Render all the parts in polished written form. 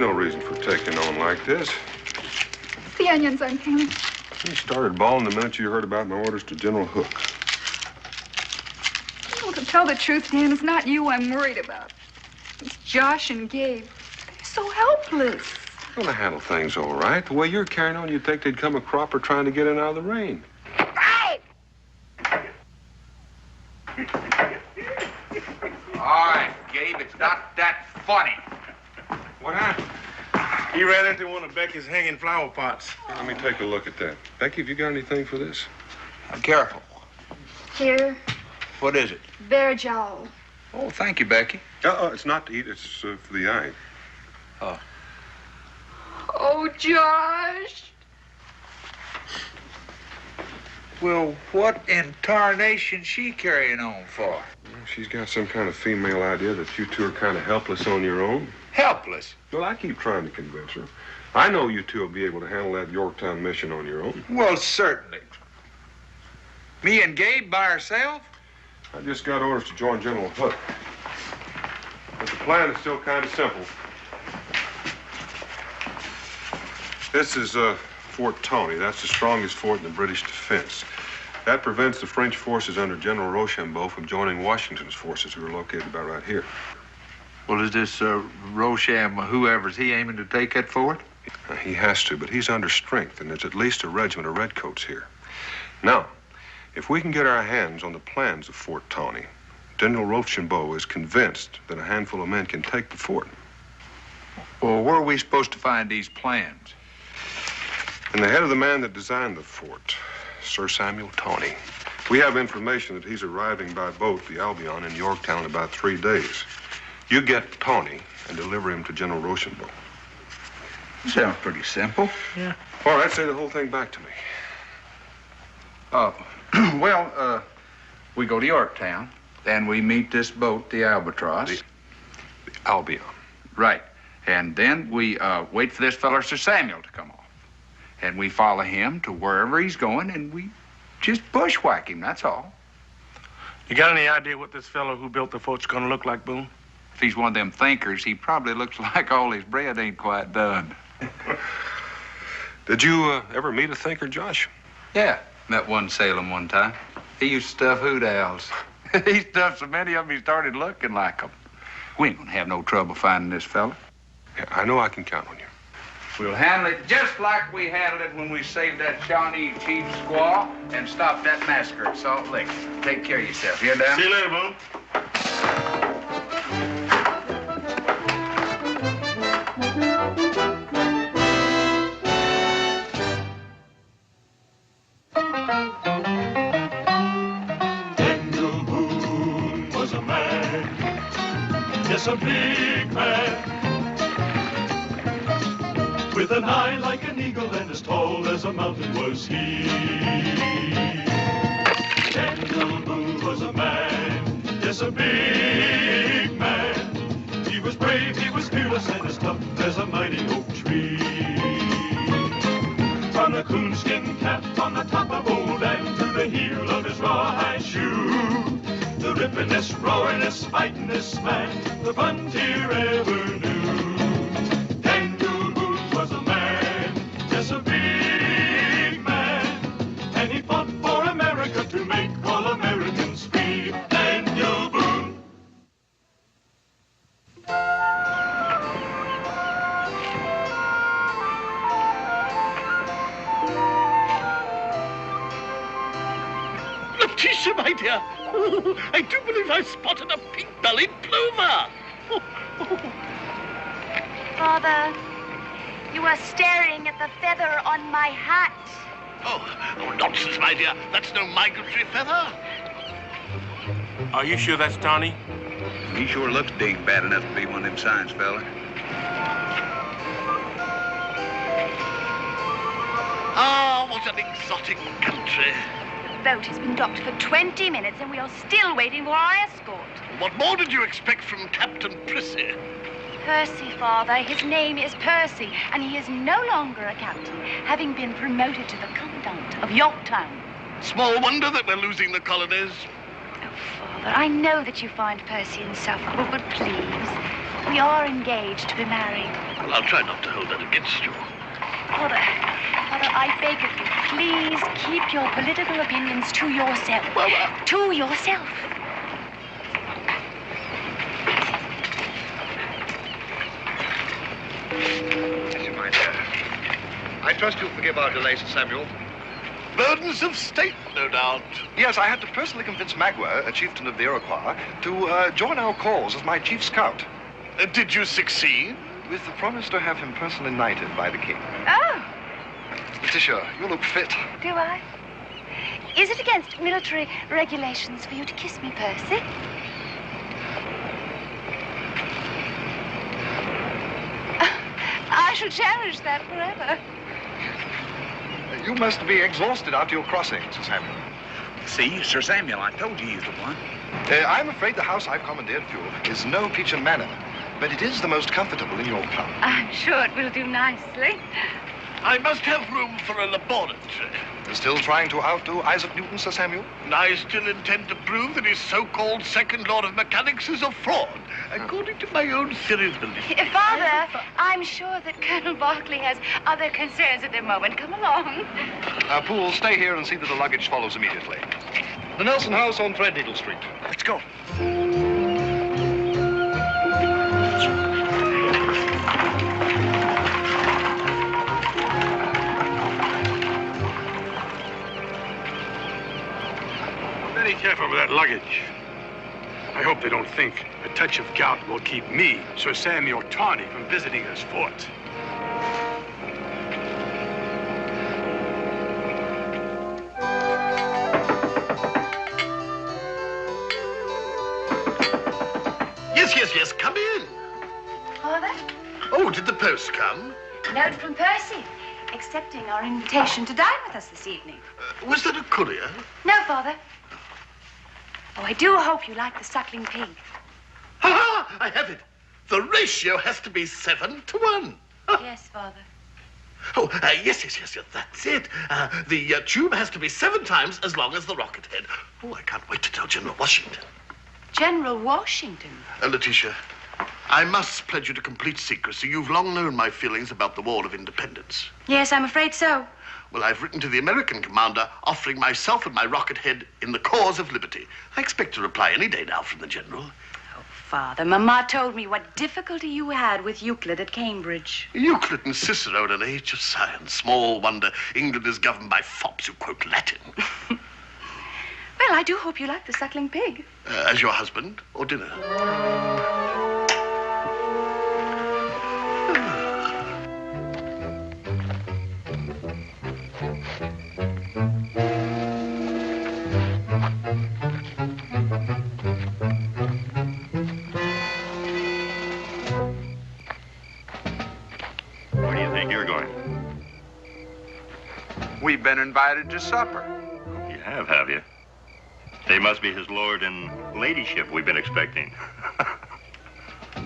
no reason for taking on like this. The onions, I'm coming. You started bawling the minute you heard about my orders to General Hook. Well, to tell the truth, Dan, it's not you I'm worried about. It's Josh and Gabe. They're so helpless. They're gonna handle things all right. The way you're carrying on, you'd think they'd come a cropper trying to get in out of the rain. Ow! All right, Gabe, it's not that funny. What happened? He ran into one of Becky's hanging flower pots. Let me take a look at that. Becky, have you got anything for this? Careful. Here, What is it? bear jowl. Oh, thank you, Becky. It's not to eat. It's for the eye. Oh. Oh, Josh. Well, what in tarnation she carrying on for? Well, she's got some kind of female idea that you two are kind of helpless on your own. Helpless. Well, I keep trying to convince her. I know you two will be able to handle that Yorktown mission on your own. Well, certainly. Me and Gabe by ourselves? I just got orders to join General Hook. But the plan is still kind of simple. This is Fort Tony. That's the strongest fort in the British defense. That prevents the French forces under General Rochambeau from joining Washington's forces, who are located about right here. Well, is this Rochambeau, whoever's he aiming to take that fort? He has to, but he's under strength, and there's at least a regiment of redcoats here. Now, if we can get our hands on the plans of Fort Tony, General Rochambeau is convinced that a handful of men can take the fort. Well, where are we supposed to find these plans? And the head of the man that designed the fort, Sir Samuel Tawney. We have information that he's arriving by boat, the Albion, in Yorktown in about 3 days. You get Tawney and deliver him to General Rochambeau. Sounds pretty simple. Yeah. All right, say the whole thing back to me. We go to Yorktown, then we meet this boat, the Albatross. The Albion. Right. And then we wait for this feller, Sir Samuel, to come off. And we follow him to wherever he's going, and we just bushwhack him, that's all. You got any idea what this fellow who built the fort's gonna look like, Boone? If he's one of them thinkers, he probably looks like all his bread ain't quite done. Did you ever meet a thinker, Josh? Yeah, met one Salem one time. He used to stuff hoot owls. He stuffed so many of them, he started looking like them. We ain't gonna have no trouble finding this fella. Yeah, I know I can count on you. We'll handle it just like we handled it when we saved that Shawnee chief squaw and stopped that massacre at Salt Lake. Take care of yourself. Hear that? See you later, Boone. Daniel Boone was a man, yes, a big man, with an eye like an eagle and as tall as a mountain was he. Daniel Boone was a man, yes, a big man. He was brave, he was fearless, and as tough as a mighty oak tree. From the coonskin cap on the top of old Dan to the heel of his rawhide shoe, the rippin'est, roaring'est, fighting'est man the frontier ever knew. Daniel Boone was a man, yes, a big man, and he fought for America to make all Americans free. Daniel Boone. Letitia, my dear, I do believe I've spotted a pink-bellied plover. Father, you are staring at the feather on my hat. Oh, nonsense, my dear. That's no migratory feather. Are you sure that's Tawny? He sure looks dang bad enough to be one of them science fella. Ah, what an exotic country. The boat has been docked for 20 minutes and we are still waiting for our escort. What more did you expect from Captain Prissy? Percy, Father. His name is Percy, and he is no longer a captain, having been promoted to the commandant of Yorktown. Small wonder that we're losing the colonies. Oh, Father, I know that you find Percy insufferable, but please, We are engaged to be married. Well, I'll try not to hold that against you. Father, I beg of you, please keep your political opinions to yourself. Well, to yourself. Yes, my dear. I trust you'll forgive our delay, Sir Samuel. Burdens of state, no doubt. Yes, I had to personally convince Magua, a chieftain of the Iroquois, to join our cause as my chief scout. Did you succeed? With the promise to have him personally knighted by the king. Oh, Letitia, you look fit. do I? Is it against military regulations for you to kiss me, Percy? I shall cherish that forever. You must be exhausted after your crossing, Sir Samuel. See, Sir Samuel, I told you he's the one. I'm afraid the house I've commandeered for you is no peach and manor, but it is the most comfortable in your club. I'm sure it will do nicely. I must have room for a laboratory. You're still trying to outdo Isaac Newton, Sir Samuel? And I still intend to prove that his so-called second law of mechanics is a fraud, according to my own series belief. Father, I'm sure that Colonel Berkeley has other concerns at the moment. Come along. Poole, stay here and see that the luggage follows immediately. The Nelson House on Threadneedle Street. Let's go. Very careful with that luggage. I hope they don't think a touch of gout will keep me, Sir Samuel Tawney, from visiting this fort. Yes, come in. Father? Oh, did the post come? Note from Percy, accepting our invitation to dine with us this evening. Was that a courier? No, Father. Oh, I do hope you like the suckling pig. Ha! I have it. The ratio has to be 7 to 1. Yes, Father. Oh, yes, that's it. The tube has to be 7 times as long as the rocket head. Oh, I can't wait to tell General Washington. General Washington? Letitia, I must pledge you to complete secrecy. You've long known my feelings about the War of Independence. Yes, I'm afraid so. Well, I've written to the American commander offering myself and my rocket head in the cause of liberty. I expect a reply any day now from the general. Oh, Father, Mama told me what difficulty you had with Euclid at Cambridge. Euclid and Cicero at an age of science. Small wonder England is governed by fops who quote Latin. Well, I do hope you like the suckling pig. As your husband or dinner? Where do you think you're going? We've been invited to supper. You have you? They must be his lord and ladyship we've been expecting.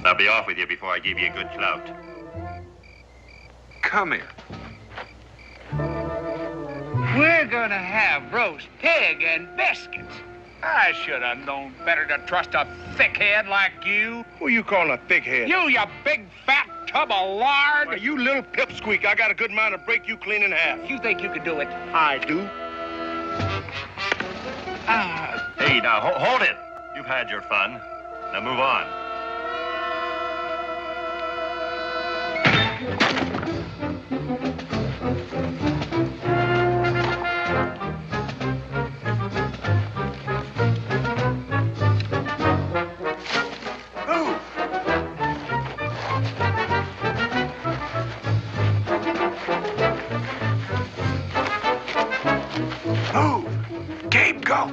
I'll be off with you before I give you a good clout. Come here. We're gonna have roast pig and biscuits. I should have known better to trust a thickhead like you. Who you calling a thickhead? You big fat tub of lard. Why, you little pipsqueak. I got a good mind to break you clean in half. You think you can do it? I do. Hey, now, hold it. You've had your fun. Now move on. Move. Gabe, go.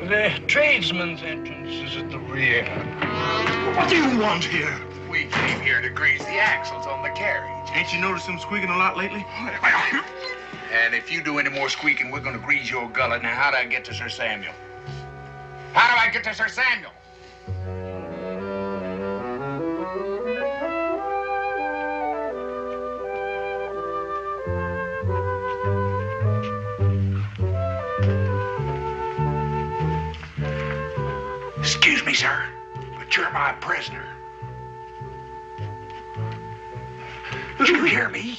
The tradesman's entrance is at the rear. What do you want here? We came here to grease the axles on the carriage. Ain't you noticed him squeaking a lot lately? And if you do any more squeaking, we're going to grease your gullet. Now, how do I get to Sir Samuel? How do I get to Sir Samuel? Excuse me, sir, but you're my prisoner. Did you hear me?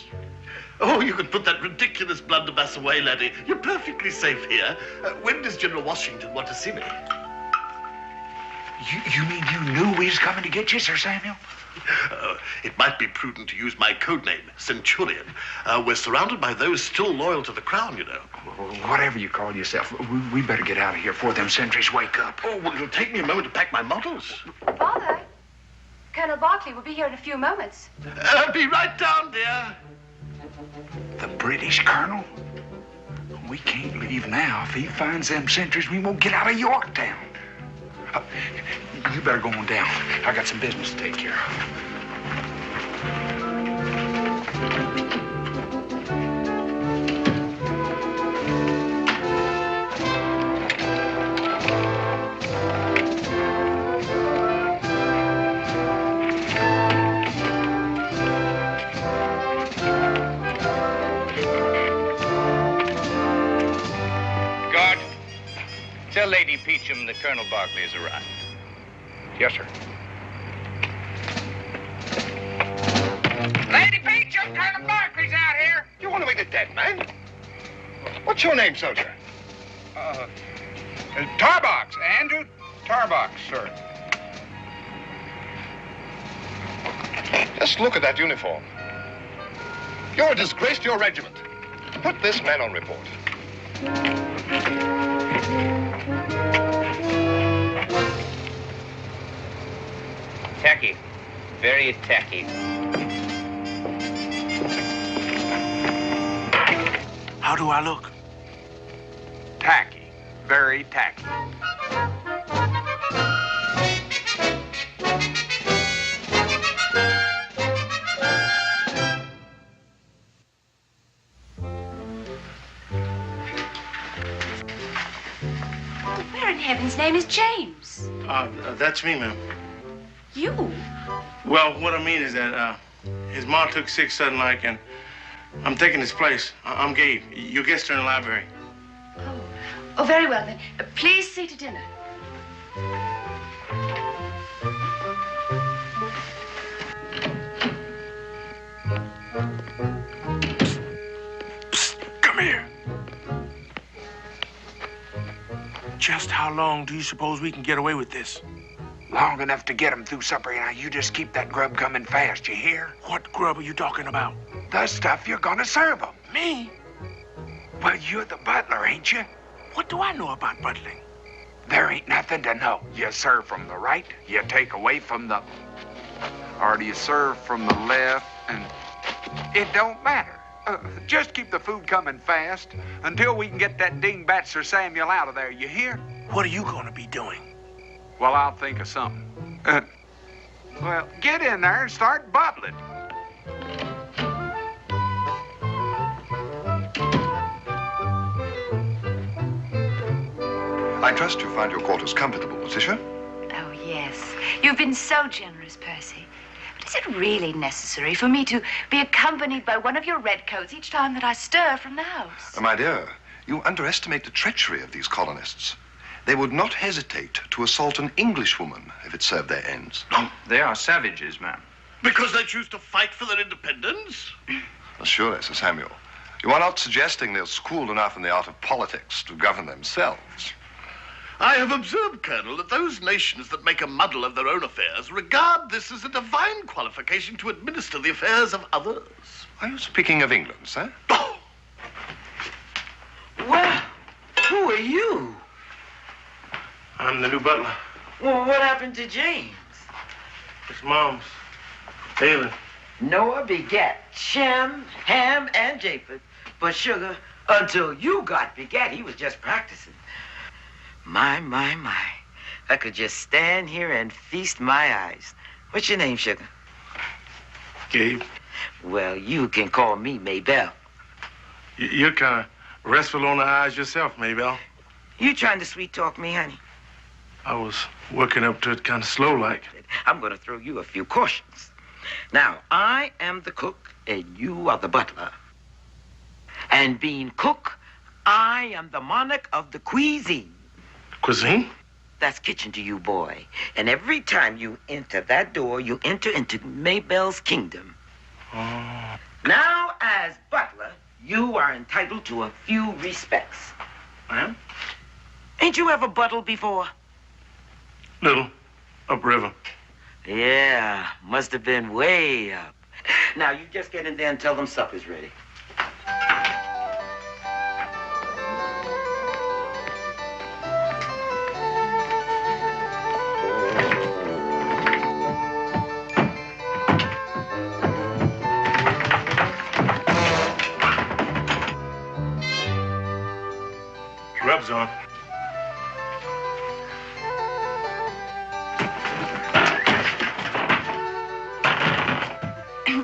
Oh, you can put that ridiculous blunderbuss away, laddie. You're perfectly safe here. When does General Washington want to see me? You mean you knew we was coming to get you, Sir Samuel? It might be prudent to use my code name, Centurion. We're surrounded by those still loyal to the crown, you know. Whatever you call yourself, we better get out of here before them sentries wake up. Oh, well, it'll take me a moment to pack my models. Father, Colonel Berkeley will be here in a few moments. Be right down, dear. The British colonel? We can't leave now. If he finds them sentries, we won't get out of Yorktown. You better go on down. I got some business to take care of. Tell Lady Peachum that Colonel Berkeley has arrived. Yes, sir. Lady Peachum, Colonel Berkeley's out here. You want to meet a dead man? What's your name, soldier? Tarbox, Andrew Tarbox, sir. Just look at that uniform. You're a disgrace to your regiment. Put this man on report. Tacky. Very tacky. How do I look? Tacky. Very tacky. Where in heaven's name is James? That's me, ma'am. You? Well, what I mean is that his ma took sick sudden like, and I'm taking his place. I'm Gabe. Your guest are in the library. Oh, very well then. Please see to dinner. Come here. Just how long do you suppose we can get away with this? Long enough to get them through supper. Now, you just keep that grub coming fast, you hear? What grub are you talking about? The stuff you're gonna serve them. Me? Well, you're the butler, ain't you? What do I know about butling? There ain't nothing to know. You serve from the right, you take away from the... Or do you serve from the left and... It don't matter. Just keep the food coming fast until we can get that dingbat Sir Samuel out of there, you hear? What are you gonna be doing? Well, I'll think of something. Well, get in there and start bubbling. I trust you find your quarters comfortable, Letitia. Oh, yes. You've been so generous, Percy. But is it really necessary for me to be accompanied by one of your redcoats each time that I stir from the house? My dear, you underestimate the treachery of these colonists. They would not hesitate to assault an Englishwoman if it served their ends. They are savages, ma'am. Because they choose to fight for their independence? Well, surely, Sir Samuel. You are not suggesting they're schooled enough in the art of politics to govern themselves. I have observed, Colonel, that those nations that make a muddle of their own affairs regard this as a divine qualification to administer the affairs of others. Are you speaking of England, sir? Oh! Well, who are you? I'm the new butler. Well, what happened to James? His mom's ailing. Noah begat Shem, Ham, and Japheth. But sugar, until you got begat, he was just practicing. My. I could just stand here and feast my eyes. What's your name, sugar? Gabe. Well, you can call me Maybelle. You're kind of restful on the eyes yourself, Maybelle. You trying to sweet talk me, honey? I was working up to it kind of slow like. I'm going to throw you a few cautions. Now, I am the cook, and you are the butler. And being cook, I am the monarch of the cuisine. Cuisine? That's kitchen to you, boy. And every time you enter that door, you enter into Maybelle's kingdom. Oh. Now, as butler, you are entitled to a few respects. Ma'am? Ain't you ever buttled before? Little. Upriver. Yeah, must have been way up. Now, you just get in there and tell them supper's ready. Rub's on.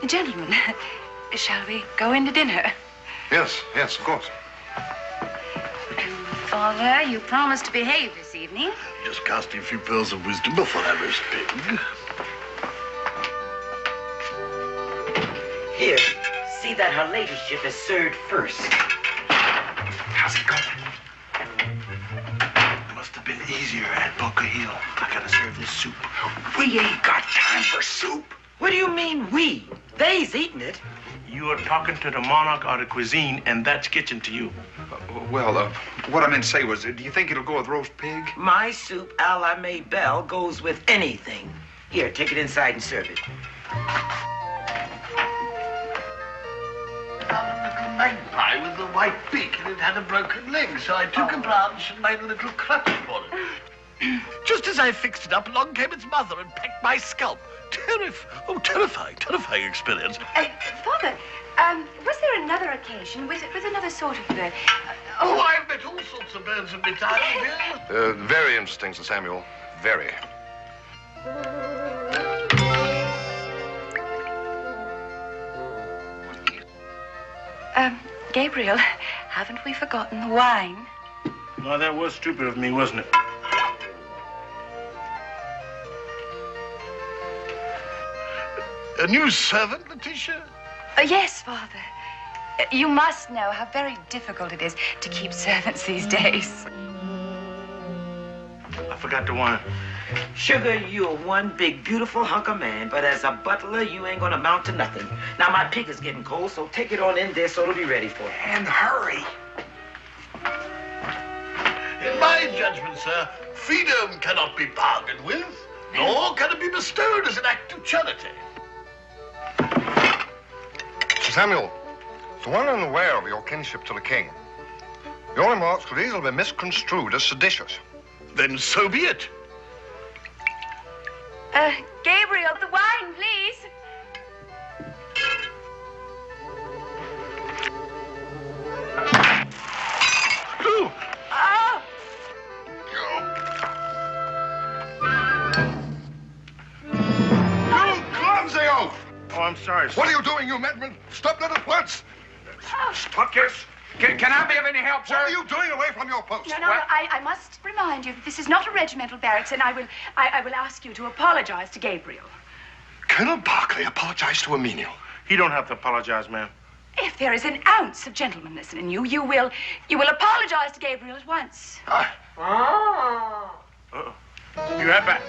Gentlemen, shall we go in to dinner? Yes, of course. Father, you promised to behave this evening. Just casting a few pearls of wisdom before I roast pig. Here, see that her ladyship is served first. How's it going? Must have been easier at Bunker Hill. I gotta serve this soup. We ain't got time for soup. What do you mean, we? They's eating it. You are talking to the monarch of the cuisine, and that's kitchen to you. What I meant to say was, do you think it'll go with roast pig? My soup a la Maybelle goes with anything. Here, take it inside and serve it. Magpie with the white beak, and it had a broken leg, so I took a branch and made a little crutch for it. Just as I fixed it up, along came its mother and pecked my scalp. Terrifying experience. Father, was there another occasion with another sort of bird? Oh, I've met all sorts of birds in my time, dear. Very interesting, Sir Samuel. Very. Gabriel, haven't we forgotten the wine? Well, that was stupid of me, wasn't it? A new servant, Letitia? Yes, Father. You must know how very difficult it is to keep servants these days. I forgot the wine. Sugar, you're one big, beautiful hunk of man, but as a butler, you ain't gonna amount to nothing. Now, my pig is getting cold, so take it on in there so it'll be ready for you. And hurry. In my judgment, sir, freedom cannot be bargained with, nor can it be bestowed as an act of charity. Sir Samuel, to one unaware of your kinship to the king, your remarks could easily be misconstrued as seditious. Then so be it. Gabriel, the wine, please. Ooh. Oh! You clumsy oaf! Oh, I'm sorry, sir. What are you doing, you madman? Stop that at once! Puckus, can I be of any help, sir? What are you doing away from your post? No, I must remind you that this is not a regimental barracks, and I will ask you to apologize to Gabriel. Colonel Barclay apologized to a menial. He don't have to apologize, ma'am. If there is an ounce of gentlemanliness in you, you will apologize to Gabriel at once. Uh-oh. Be right back.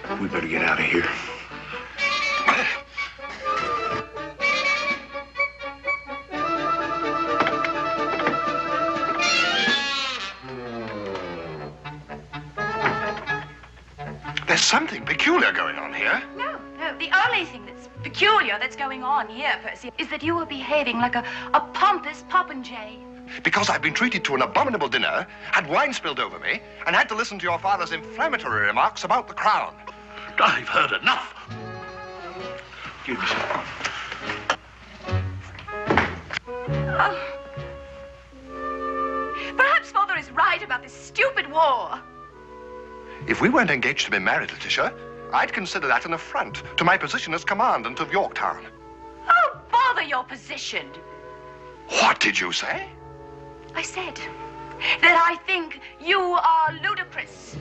What? We better get out of here. There's something peculiar going on here. No. The only thing that's peculiar that's going on here, Percy, is that you are behaving like a pompous popinjay. Because I've been treated to an abominable dinner, had wine spilled over me, and had to listen to your father's inflammatory remarks about the crown. I've heard enough. Excuse me, sir. Perhaps Father is right about this stupid war. If we weren't engaged to be married, Letitia, I'd consider that an affront to my position as commandant of Yorktown. Oh, bother! your position. What did you say? I said that I think you are ludicrous.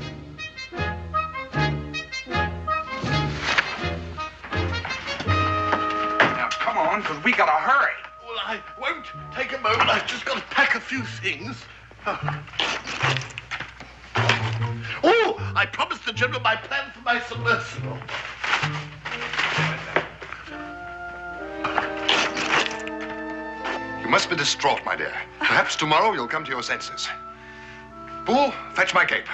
Now, come on, because we got to hurry. Well, I won't take a moment. I've just got to pack a few things. Oh, I promised the General my plan for my submersible. You must be distraught, my dear. Perhaps tomorrow you'll come to your senses. Boole, fetch my cape.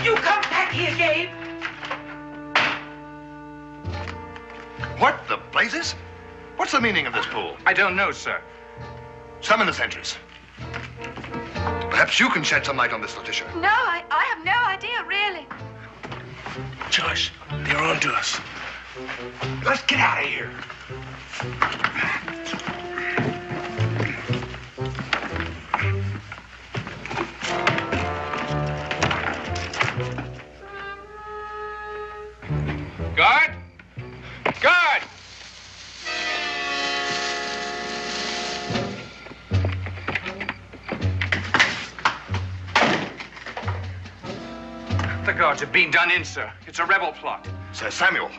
You come back here, Gabe. What the blazes? What's the meaning of this pool? I don't know, sir. Summon the sentries. Perhaps you can shed some light on this, Letitia. No, I have no idea, really. Josh, they're on to us. Let's get out of here. Guard! Guard! The guards have been done in, sir. It's a rebel plot. Sir Samuel.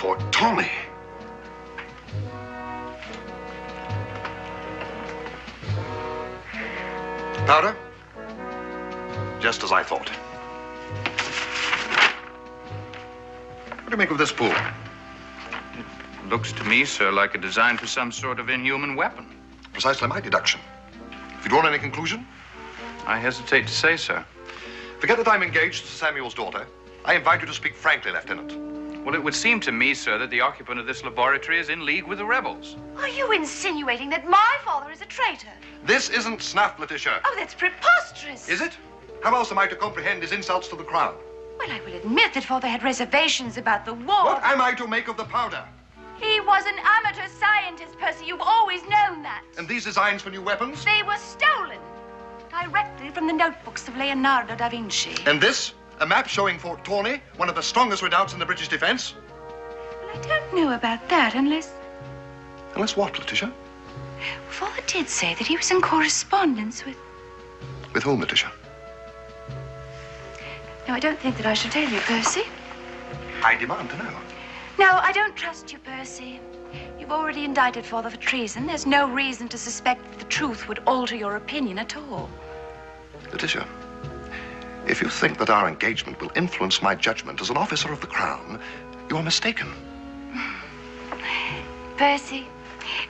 For Tommy. Powder? Just as I thought. What do you make of this pool? Looks to me, sir, like a design for some sort of inhuman weapon. Precisely my deduction. Have you drawn any conclusion? I hesitate to say, sir. Forget that I'm engaged to Samuel's daughter. I invite you to speak frankly, Lieutenant. Well, it would seem to me, sir, that the occupant of this laboratory is in league with the rebels. Are you insinuating that my father is a traitor? This isn't snuff, Letitia. Oh, that's preposterous. Is it? How else am I to comprehend his insults to the crown? Well, I will admit that father had reservations about the war. What am I to make of the powder? He was an amateur scientist, Percy. You've always known that. And these designs for new weapons? They were stolen directly from the notebooks of Leonardo da Vinci. And this? A map showing Fort Tawney, one of the strongest redoubts in the British defense? Well, I don't know about that unless... Unless what, Letitia? Father did say that he was in correspondence with... With whom, Letitia? No, I don't think that I should tell you, Percy. I demand to know. No, I don't trust you, Percy. You've already indicted father for treason. There's no reason to suspect that the truth would alter your opinion at all. Letitia, if you think that our engagement will influence my judgment as an officer of the crown, you are mistaken. Percy,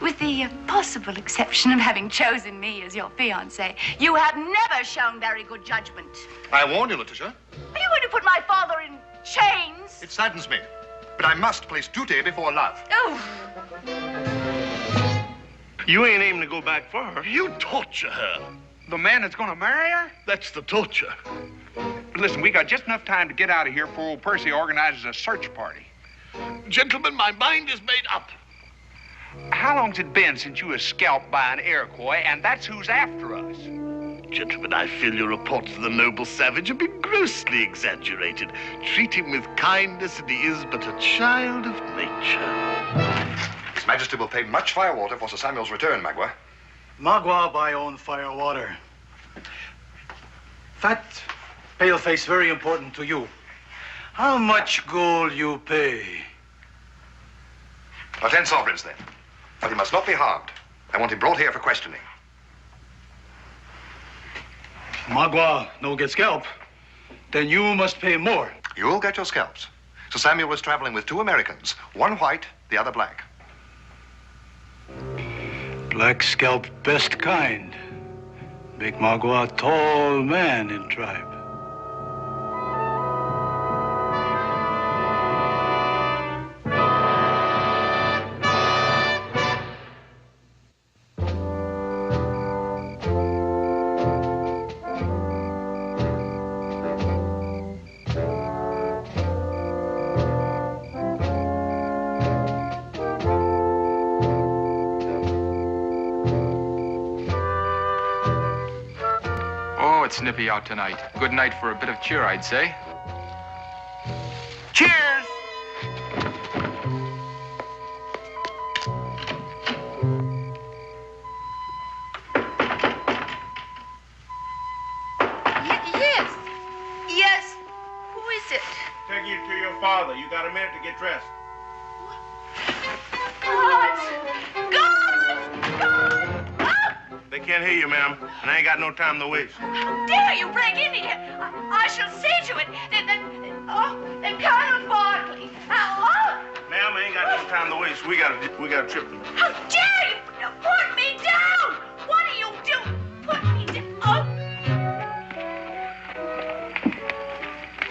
with the possible exception of having chosen me as your fiancé, you have never shown very good judgment. I warn you, Letitia. Are you going to put my father in chains? It saddens me, but I must place duty before love. Oh. You ain't aiming to go back for her. You torture her. The man that's going to marry her? That's the torture. Listen, we got just enough time to get out of here before old Percy organizes a search party. Gentlemen, my mind is made up. How long's it been since you was scalped by an Iroquois, and that's who's after us? Gentlemen, I feel your reports of the noble savage have been grossly exaggerated. Treat him with kindness, and he is but a child of nature. His Majesty will pay much firewater for Sir Samuel's return, Magua. Magua buy own firewater. Fat paleface very important to you. How much gold you pay? 10 sovereigns, then. But he must not be harmed. I want him brought here for questioning. Magua no get scalp. Then you must pay more. You'll get your scalps. Sir Samuel was traveling with 2 Americans, one white, the other black. Black scalp best kind. Make Magua a tall man in tribe. snippy out tonight. Good night for a bit of cheer, I'd say. Cheers! Yes. Yes. Who is it? Take you to your father. You got a minute to get dressed. God! They can't hear you, ma'am, and I ain't got no time to waste. How dare you break in here? I shall see to it. Then Colonel Barkley. Ma'am, I ain't got no time to waste. We got a trip. How dare you put me down? What do you do? Put me down.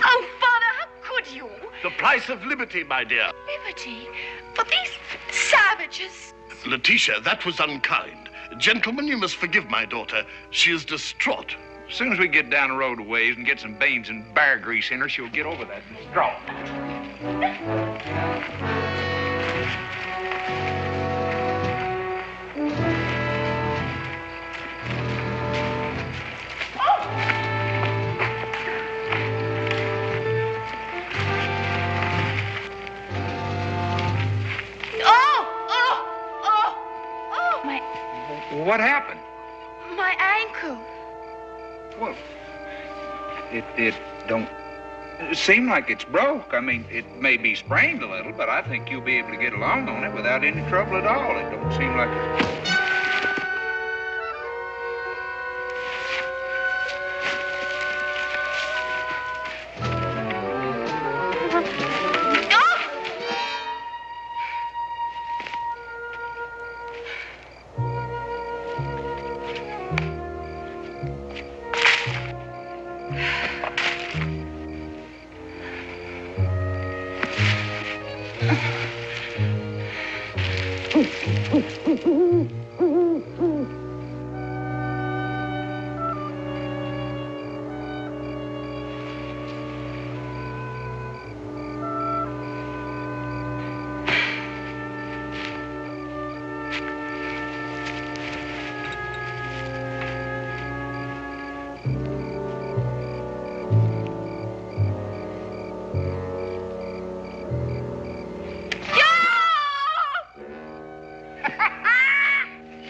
Oh, Father, how could you? The price of liberty, my dear. Liberty? But these savages. Letitia, that was unkind. Gentlemen, you must forgive my daughter. She is distraught. As soon as we get down the road a ways and get some beans and bear grease in her, she'll get over that distraught. What happened? My ankle. Well, it don't seem like it's broke. I mean, it may be sprained a little, but I think you'll be able to get along on it without any trouble at all. It don't seem like it.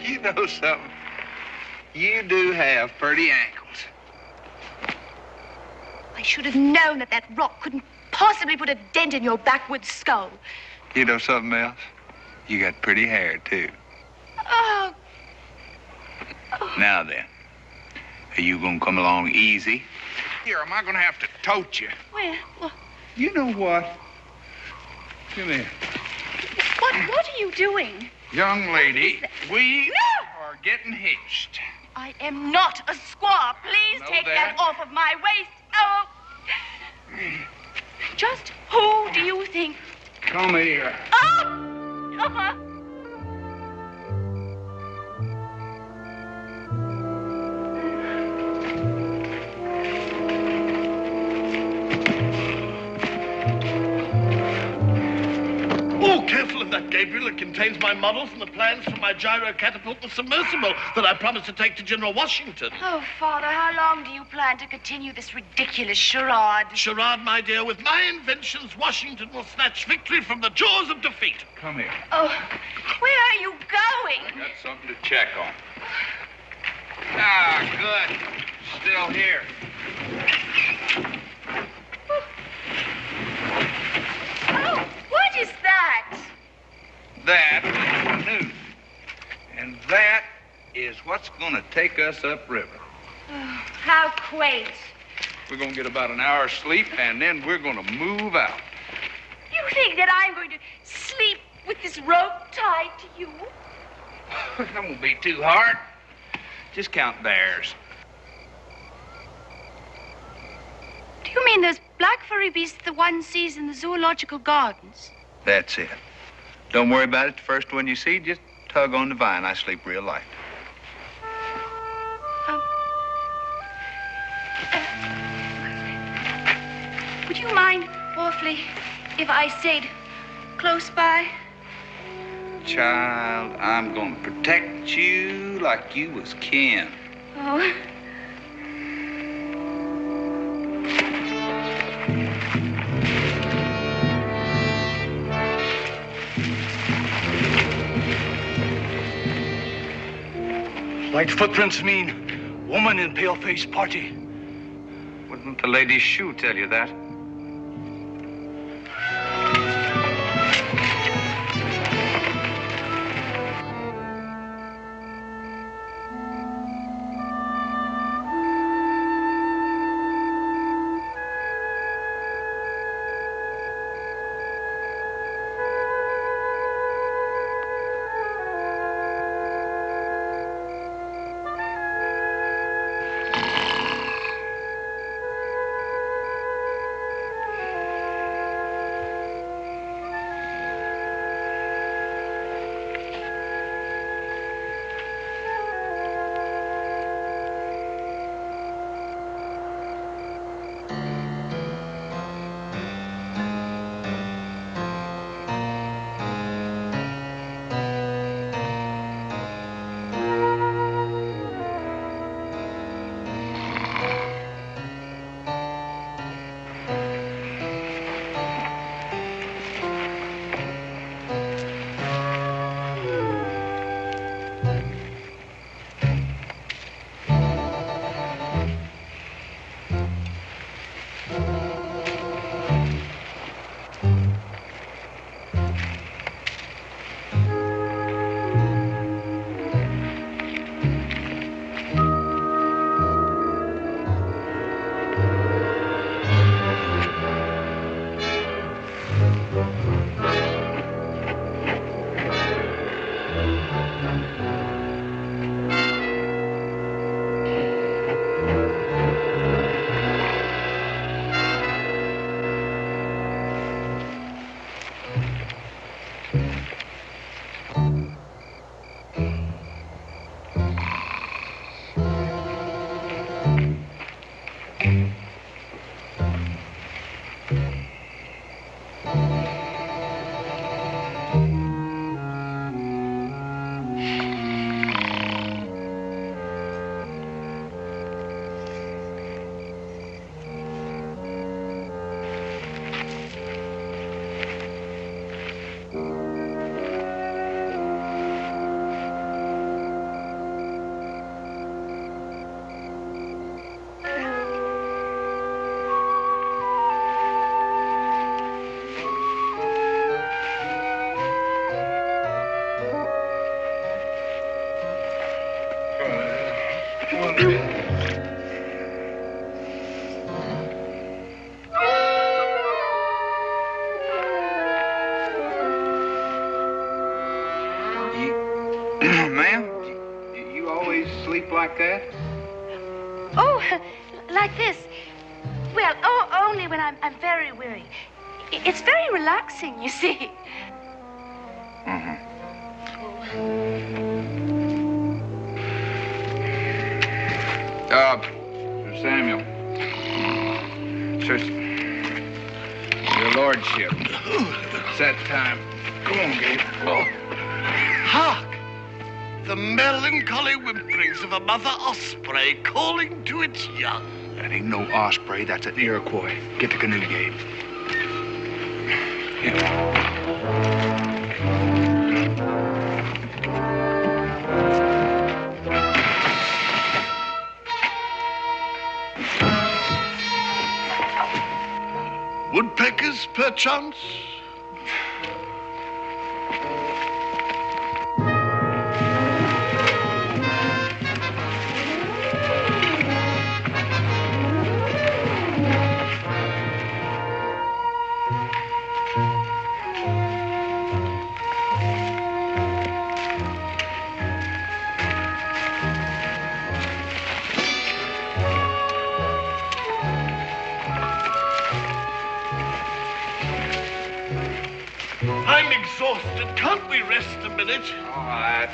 You know something? You do have pretty ankles. I should have known that rock couldn't possibly put a dent in your backward skull. You know something else? You got pretty hair, too. Oh. Now then, are you gonna come along easy? Here, am I gonna have to tote you? Where? What? You know what? Come here. What are you doing? Young lady, we are getting hitched. I am not a squaw. Please take that off of my waist. Oh. Just who do you think? Come here. Oh! Uh-huh. Oh, careful of that, Gabriel. It contains my models and the plans for my gyro catapult and submersible that I promised to take to General Washington. Oh, Father, how long do you plan to continue this ridiculous charade? Charade, my dear. With my inventions, Washington will snatch victory from the jaws of defeat. Come here. Oh, where are you going? I got something to check on. Ah, good. Still here. Oh, what is that? That is canoe. And that is what's going to take us upriver. Oh, how quaint. We're going to get about an hour's sleep, and then we're going to move out. You think that I'm going to sleep with this rope tied to you? That won't be too hard. Just count bears. Do you mean those black furry beasts the one sees in the zoological gardens? That's it. Don't worry about it. The first one you see, just tug on the vine. I sleep real light. Would you mind awfully if I stayed close by? Child, I'm going to protect you like you was kin. Oh. White footprints mean woman in pale-faced party. Wouldn't the lady's shoe tell you that? Like that? Oh, like this. Well, only when I'm very weary. It's very relaxing, you see. Sir Samuel. Your lordship. It's that time. Come on, Gabe. Oh. Hark! The melancholy whimperings of a mother osprey calling to its young. That ain't no osprey, that's an Iroquois. Get the canoe, Gabe. Woodpeckers, perchance? I'm exhausted. Can't we rest a minute? All right.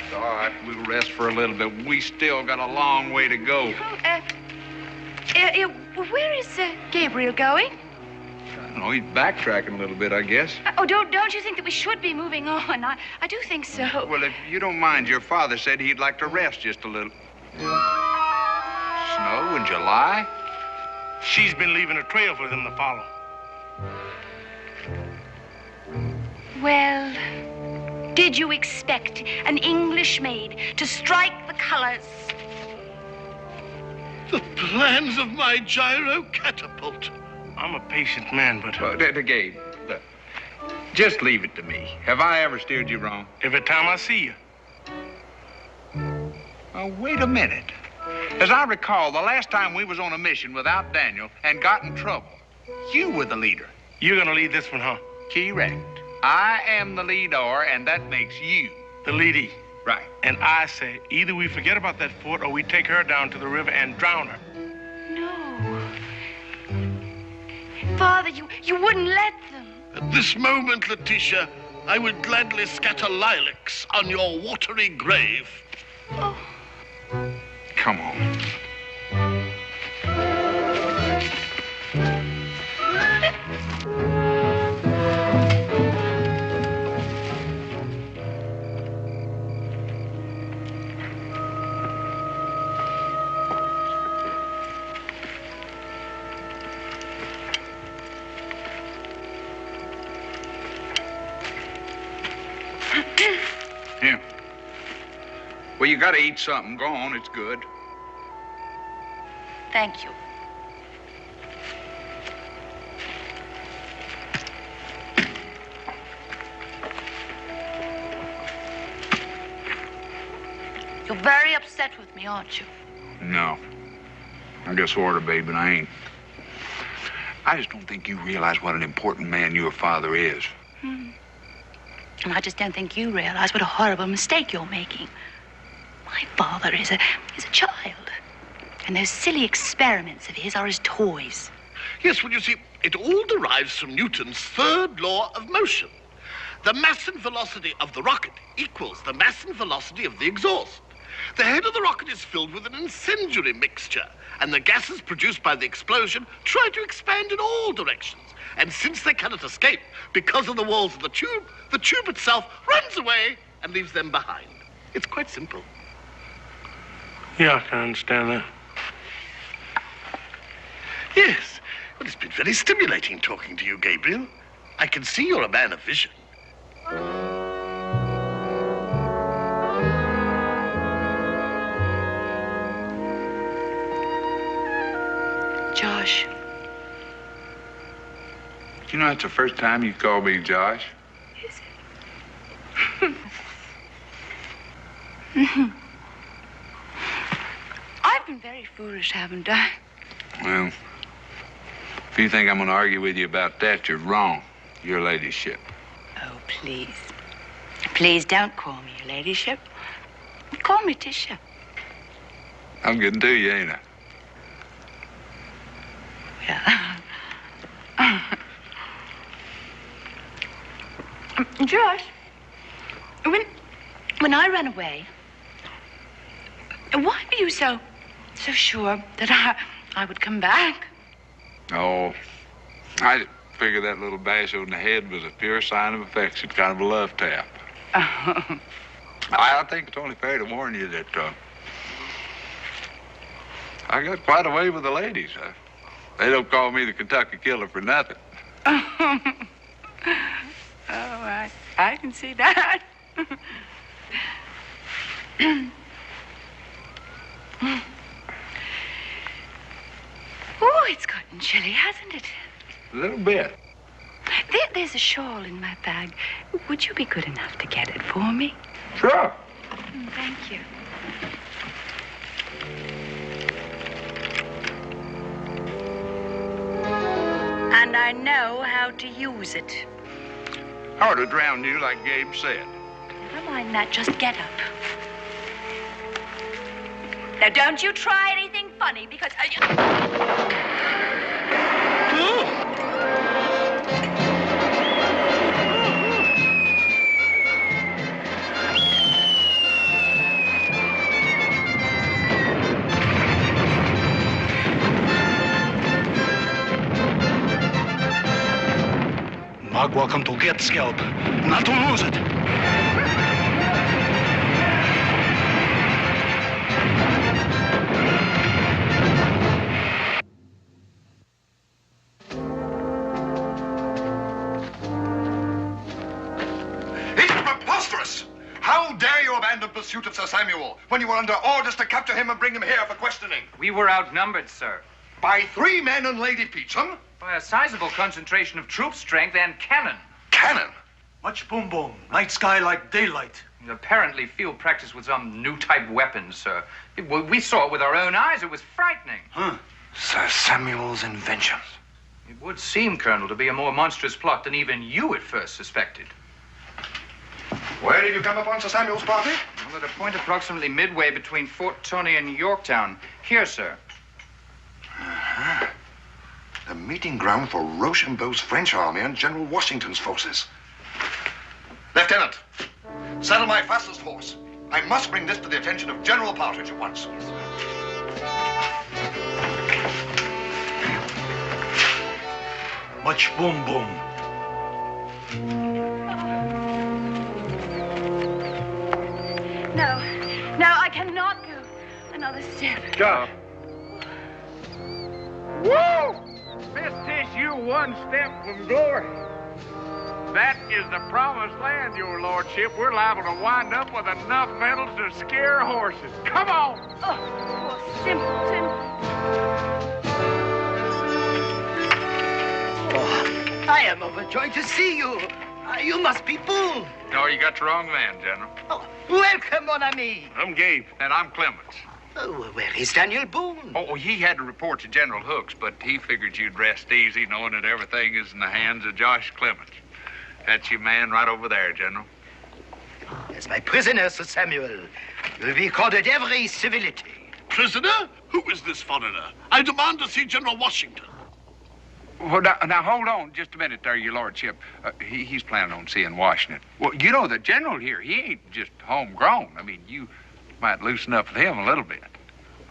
We'll rest for a little bit. We still got a long way to go. Where is Gabriel going? I don't know, he's backtracking a little bit, I guess. Oh, don't you think that we should be moving on? I do think so. Well, if you don't mind, your father said he'd like to rest just a little. Snow in July? She's been leaving a trail for them to follow. Well, Did you expect an English maid to strike the colors? The plans of my gyro catapult. I'm a patient man, but... Gabe, look, just leave it to me. Have I ever steered you wrong? Every time I see you. Oh, wait a minute. As I recall, the last time we was on a mission without Daniel and got in trouble, you were the leader. You're gonna lead this one, huh? Correct. I am the leader, and that makes you the leadee. Right. And I say, either we forget about that fort or we take her down to the river and drown her. No. Father, you wouldn't let them. At this moment, Letitia, I would gladly scatter lilacs on your watery grave. Oh. Come on. Here. Well, you gotta eat something. Go on, it's good. Thank you. You're very upset with me, aren't you? No. I guess sort of, babe, but I ain't. I just don't think you realize what an important man your father is. And I just don't think you realize what a horrible mistake you're making. My father is a child. And those silly experiments of his are his toys. Yes, well, you see, it all derives from Newton's third law of motion. The mass and velocity of the rocket equals the mass and velocity of the exhaust. The head of the rocket is filled with an incendiary mixture, and the gases produced by the explosion try to expand in all directions. And since they cannot escape because of the walls of the tube itself runs away and leaves them behind. It's quite simple. Yeah, I can understand that. Yes. Well, it's been very stimulating talking to you, Gabriel. I can see you're a man of vision. Josh. You know, that's the first time you called me Josh. Is it? I've been very foolish, haven't I? Well, if you think I'm going to argue with you about that, you're wrong, your ladyship. Oh, please. Please don't call me your ladyship. Call me Tisha. I'm getting to you, ain't I? Yeah. Josh, when I ran away, why were you so sure that I would come back? Oh, I figured that little bash on the head was a pure sign of affection, kind of a love tap. Oh. I think it's only fair to warn you that I got quite a way with the ladies. They don't call me the Kentucky Killer for nothing. Oh, I can see that. Oh, it's gotten chilly, hasn't it? A little bit. There's a shawl in my bag. Would you be good enough to get it for me? Sure. Thank you. And I know how to use it. I ought to drown you like Gabe said. Never mind that, just get up. Now, don't you try anything funny, because... Magua come to get scalp, not to lose it. It's preposterous! How dare you abandon pursuit of Sir Samuel when you were under orders to capture him and bring him here for questioning? We were outnumbered, sir. By 3 men and Lady Peacham? By a sizable concentration of troop strength and cannon. Cannon? Much boom boom. Night sky like daylight. Apparently field practice with some new type weapons, sir. We saw it with our own eyes. It was frightening. Huh. Sir Samuel's inventions. It would seem, Colonel, to be a more monstrous plot than even you at first suspected. Where did you come upon Sir Samuel's party? Well, at a point approximately midway between Fort Tony and Yorktown. Here, sir. Uh-huh. The meeting ground for Rochambeau's French army and General Washington's forces. Lieutenant, saddle my fastest horse. I must bring this to the attention of General Partridge at once. Much boom boom. No, I cannot go another step. Josh. Whoa! This is you one step from glory. That is the promised land, your lordship. We're liable to wind up with enough medals to scare horses. Come on! Oh, poor simpleton. Oh, I am overjoyed to see you. You must be Boone. No, you got the wrong man, General. Oh, welcome, mon ami. I'm Gabe. And I'm Clements. Oh, where is Daniel Boone? Oh, he had to report to General Hooks, but he figured you'd rest easy knowing that everything is in the hands of Josh Clements. That's your man right over there, General. As my prisoner, Sir Samuel, you'll be accorded every civility. Prisoner? Who is this foreigner? I demand to see General Washington. Well, now hold on just a minute there, your lordship. He's planning on seeing Washington. Well, you know, the general here, he ain't just homegrown. I mean, you might loosen up with him a little bit.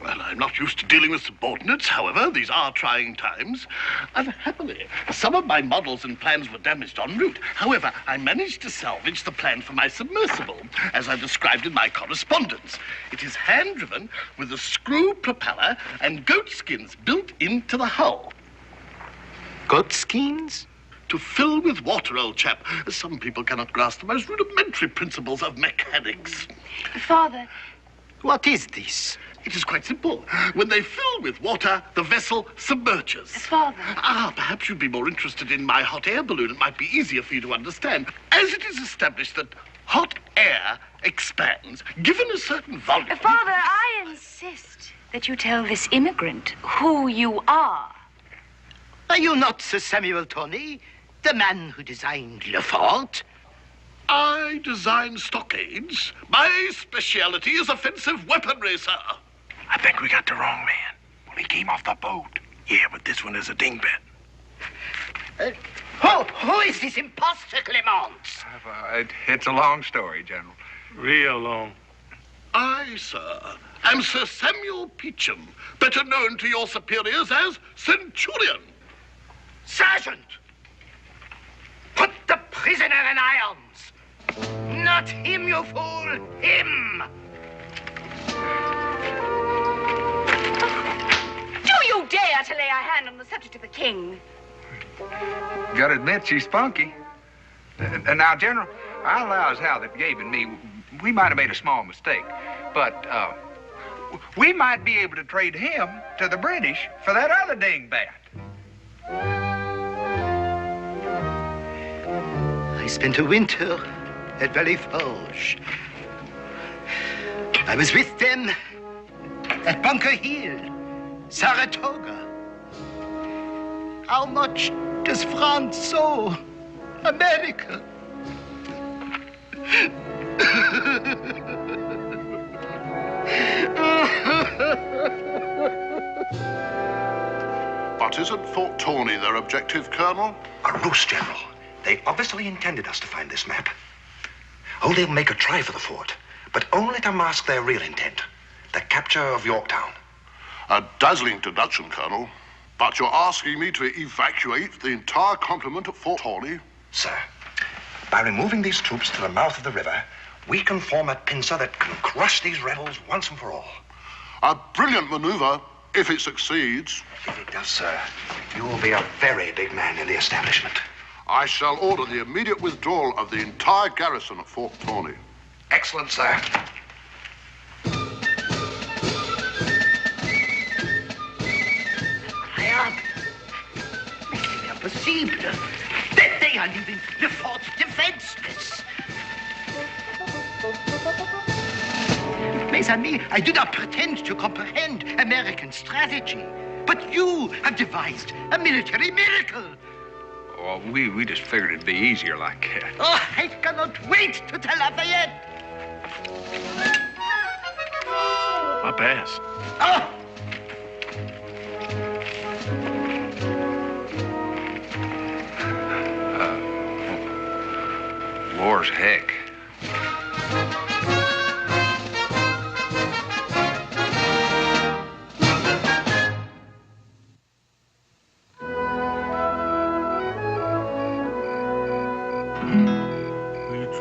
Well, I'm not used to dealing with subordinates. However, these are trying times. Unhappily, some of my models and plans were damaged en route. However, I managed to salvage the plan for my submersible, as I described in my correspondence. It is hand-driven with a screw propeller and goat skins built into the hull. Goat skins? To fill with water, old chap. Some people cannot grasp the most rudimentary principles of mechanics. Father. What is this? It is quite simple. When they fill with water, the vessel submerges. Father. Perhaps you'd be more interested in my hot air balloon. It might be easier for you to understand. As it is established that hot air expands, given a certain volume... Father, I insist that you tell this immigrant who you are. Are you not Sir Samuel Tony, the man who designed Le Fort? I design stockades. My speciality is offensive weaponry, sir. I think we got the wrong man. Well, he came off the boat. Yeah, but this one is a dingbat. Who is this imposter, Clements? It's a long story, General. Real long. I, sir, am Sir Samuel Peacham, better known to your superiors as Centurion. Sergeant! Put the prisoner in irons! Not him, you fool! Him! Do you dare to lay a hand on the subject of the king? Gotta admit, she's spunky. Now, General, I allow as how that Gabe and me, we might have made a small mistake, but we might be able to trade him to the British for that other dingbat. I spent a winter at Valley Forge. I was with them at Bunker Hill, Saratoga. How much does France owe America? But isn't Fort Tony their objective, Colonel? A ruse, General. They obviously intended us to find this map. Oh, they'll make a try for the fort, but only to mask their real intent, the capture of Yorktown. A dazzling deduction, Colonel. But you're asking me to evacuate the entire complement at Fort Tony? Sir, by removing these troops to the mouth of the river, we can form a pincer that can crush these rebels once and for all. A brilliant maneuver, if it succeeds. If it does, sir, you will be a very big man in the establishment. I shall order the immediate withdrawal of the entire garrison at Fort Tony. Excellent, sir. Incroyable. Mais c'est impossible. They are leaving the fort defenseless. Mes amis, I do not pretend to comprehend American strategy, but you have devised a military miracle. Oh, we just figured it'd be easier like that. Oh, I cannot wait to tell Lafayette. My pass. Oh! War's heck.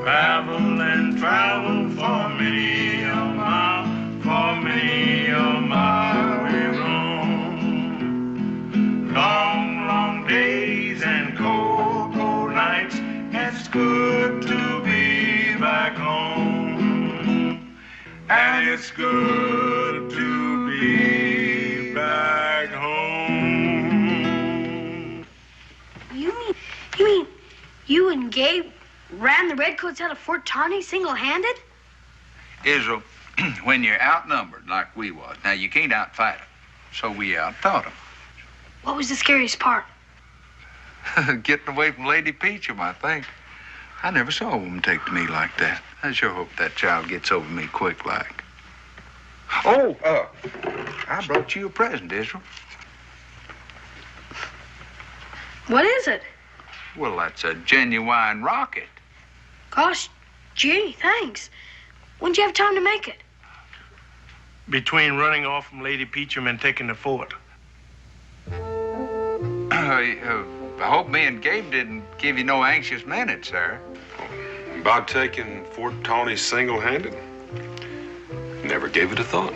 Travel and travel for many a mile, for many a mile we roam. Long, long days and cold, cold nights. It's good to be back home. And it's good to be back home. You mean you and Gabe ran the Redcoats out of Fort Tawney single-handed? Israel, when you're outnumbered like we was, now you can't outfight them, so we outthought them. What was the scariest part? Getting away from Lady Peachum, I think. I never saw a woman take to me like that. I sure hope that child gets over me quick like. Oh, I brought you a present, Israel. What is it? Well, that's a genuine rocket. Gosh, gee, thanks. When'd you have time to make it? Between running off from Lady Peachum and taking the fort. I hope me and Gabe didn't give you no anxious minutes, sir. About taking Fort Tawney single-handed? Never gave it a thought.